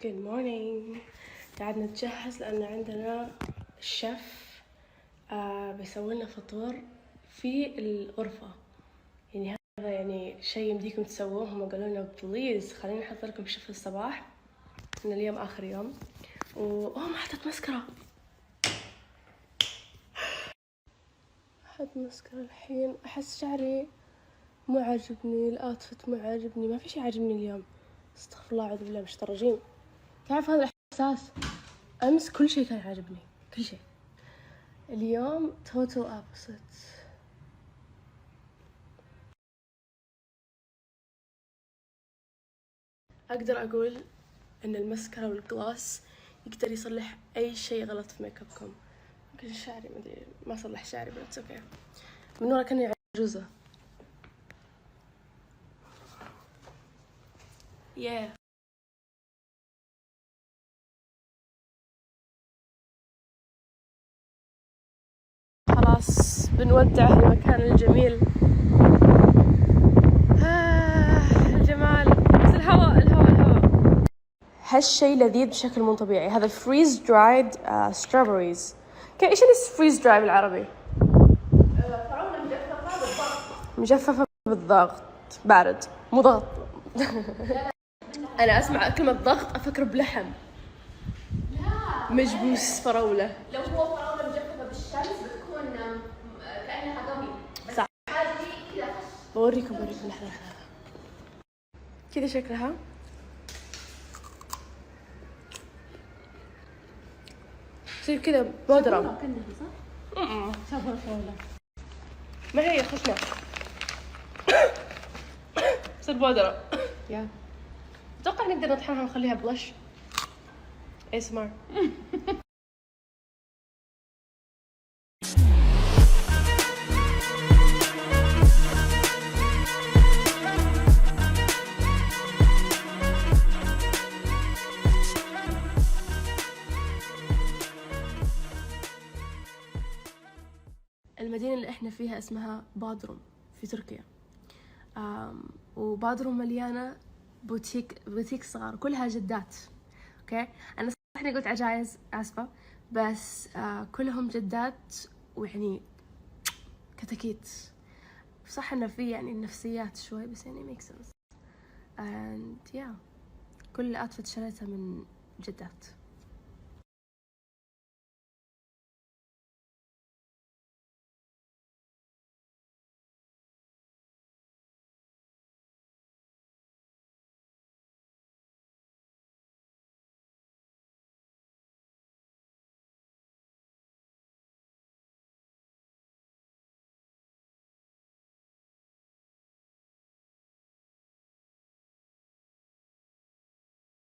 Good morning. قاعد نتجهز لأن عندنا الشيف بيسوي لنا فطور في الغرفة. يعني هذا يعني شيء يمديكم تسووه. هم قالوا لنا بليز خلينا نحضر لكم شيء في الصباح إن اليوم آخر يوم. ما حطيت مسكرة. أحط مسكرة الحين. أحس شعري مو عاجبني، الأوتفيت مو عاجبني، ما في شيء عاجبني اليوم. استغفر الله أعوذ بالله من الشيطان الرجيم. تعرف هذا الإحساس؟ أمس كل شيء كان عاجبني، كل شيء. اليوم total opposite. أقدر أقول إن المسكرة والجلاس يقدر يصلح أي شيء غلط في ميك أبكم. يمكن شعري ما صلح شعري بس أوكي. من ورا كأني عجوزة. yeah. خلاص بنودع المكان الجميل. الجمال. بس الهواء هالشي لذيذ بشكل مو طبيعي. هذا فريز درايد ستروبريز. ايش اللي فريز دراي بالعربي؟ فراولة مجففة بالضغط. بارد مو ضغط. انا اسمع كلمة ضغط افكر بلحم مجبوس فراولة. لو هو فراولة مجففة بالشمس بتكون كأنها قمي. صح. هذه كذا بوريكم لحظة كذا شكلها. تصير كذا بودرة. شابة فراولة. ما هي خشنة. تصير بودرة. يا اتوقع نقدر نطحنها ونخليها بلش. ASMR. المدينة اللي احنا فيها اسمها بادروم في تركيا. وبادروم مليانة بوتيك صغار كلها جدات. اوكي انا صح اني قلت عجايز، اسفة، بس كلهم جدات ويعني كتاكيت. صح انه في يعني النفسيات شوي بس يعني make sense. and yeah كل outfit شريتها من جدات.